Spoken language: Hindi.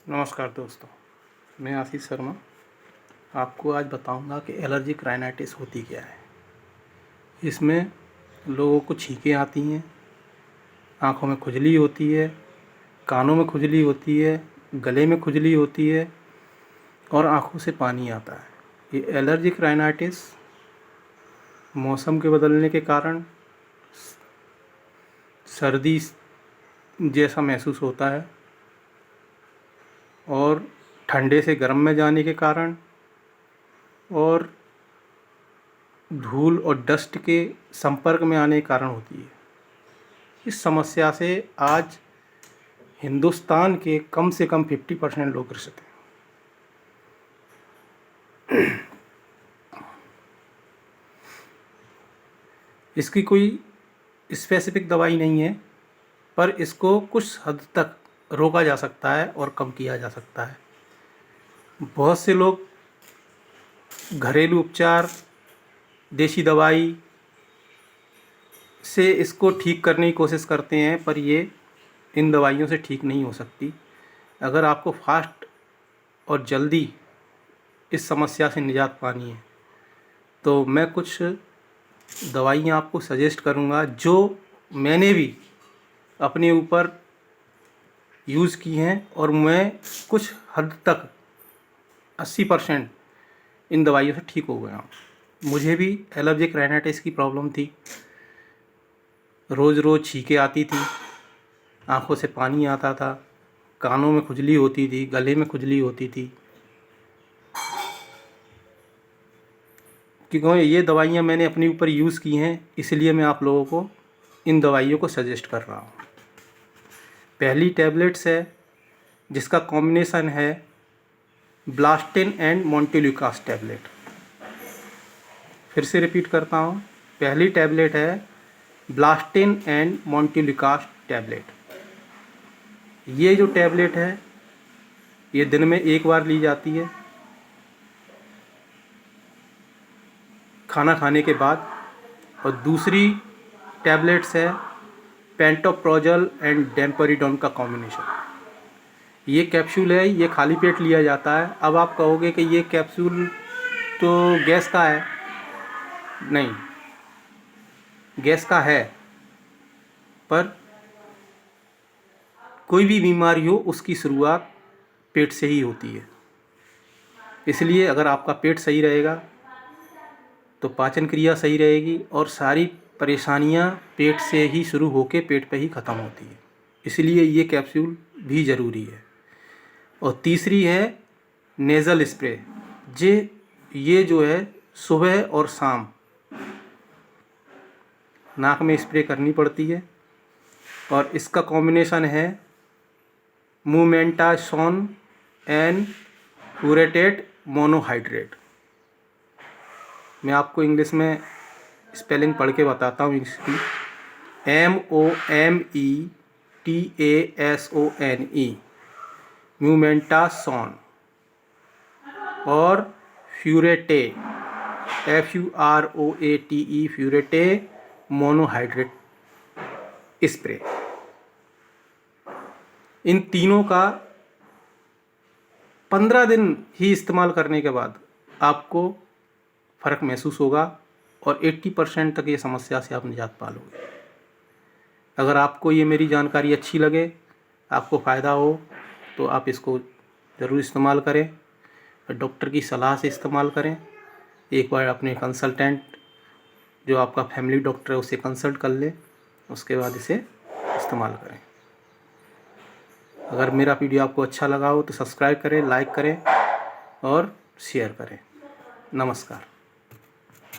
नमस्कार दोस्तों, मैं आशीष शर्मा आपको आज बताऊंगा कि एलर्जिक राइनाइटिस होती क्या है। इसमें लोगों को छींकें आती हैं, आँखों में खुजली होती है, कानों में खुजली होती है, गले में खुजली होती है और आँखों से पानी आता है। ये एलर्जिक राइनाइटिस मौसम के बदलने के कारण सर्दी जैसा महसूस होता है और ठंडे से गर्म में जाने के कारण और धूल और डस्ट के संपर्क में आने के कारण होती है। इस समस्या से आज हिंदुस्तान के कम से कम 50% लोग ग्रसित हैं। इसकी कोई स्पेसिफिक दवाई नहीं है, पर इसको कुछ हद तक रोका जा सकता है और कम किया जा सकता है। बहुत से लोग घरेलू उपचार, देसी दवाई से इसको ठीक करने की कोशिश करते हैं, पर ये इन दवाइयों से ठीक नहीं हो सकती। अगर आपको फास्ट और जल्दी इस समस्या से निजात पानी है तो मैं कुछ दवाइयाँ आपको सजेस्ट करूँगा जो मैंने भी अपने ऊपर यूज़ की हैं और मैं कुछ हद तक 80% इन दवाइयों से ठीक हो गया हूँ। मुझे भी एलर्जिक राइनाइटिस की प्रॉब्लम थी। रोज़ रोज़ छींकें आती थी, आँखों से पानी आता था, कानों में खुजली होती थी, गले में खुजली होती थी। क्योंकि ये दवाइयाँ मैंने अपने ऊपर यूज़ की हैं, इसलिए मैं आप लोगों को इन दवाइयों को सजेस्ट कर रहा हूँ। पहली टैबलेट्स है जिसका कॉम्बिनेशन है ब्लास्टिन एंड मोंटेल्यूकास टैबलेट। फिर से रिपीट करता हूँ, पहली टैबलेट है ब्लास्टिन एंड मोंटेल्यूकास टैबलेट। ये जो टैबलेट है ये दिन में एक बार ली जाती है खाना खाने के बाद। और दूसरी टैबलेट्स है पेंटोप्रोजल एंड डेम्परिडोन का कॉम्बिनेशन। ये कैप्सूल है, ये खाली पेट लिया जाता है। अब आप कहोगे कि ये कैप्सूल तो गैस का है। नहीं, गैस का है, पर कोई भी बीमारी हो उसकी शुरुआत पेट से ही होती है। इसलिए अगर आपका पेट सही रहेगा तो पाचन क्रिया सही रहेगी और सारी परेशानियां पेट से ही शुरू होकर पेट पे ही ख़त्म होती है। इसलिए ये कैप्सूल भी ज़रूरी है। और तीसरी है नेज़ल स्प्रे। ये जो है सुबह और शाम नाक में स्प्रे करनी पड़ती है और इसका कॉम्बिनेशन है मूमेंटासोन एंड फ्यूरेटेट मोनोहाइड्रेट। मैं आपको इंग्लिश में स्पेलिंग पढ़ के बताता हूँ इसकी। MOMETASONE मूमेंटासोन और फ्यूरेटे FUROATE फ्यूरेटे मोनोहाइड्रेट स्प्रे। इन तीनों का 15 दिन ही इस्तेमाल करने के बाद आपको फ़र्क महसूस होगा और 80% तक ये समस्या से आप निजात पा लोगे। अगर आपको ये मेरी जानकारी अच्छी लगे, आपको फ़ायदा हो, तो आप इसको ज़रूर इस्तेमाल करें। डॉक्टर की सलाह से इस्तेमाल करें। एक बार अपने कंसल्टेंट जो आपका फैमिली डॉक्टर है उससे कंसल्ट कर लें, उसके बाद इसे इस्तेमाल करें। अगर मेरा वीडियो आपको अच्छा लगा हो तो सब्सक्राइब करें, लाइक करें और शेयर करें। नमस्कार।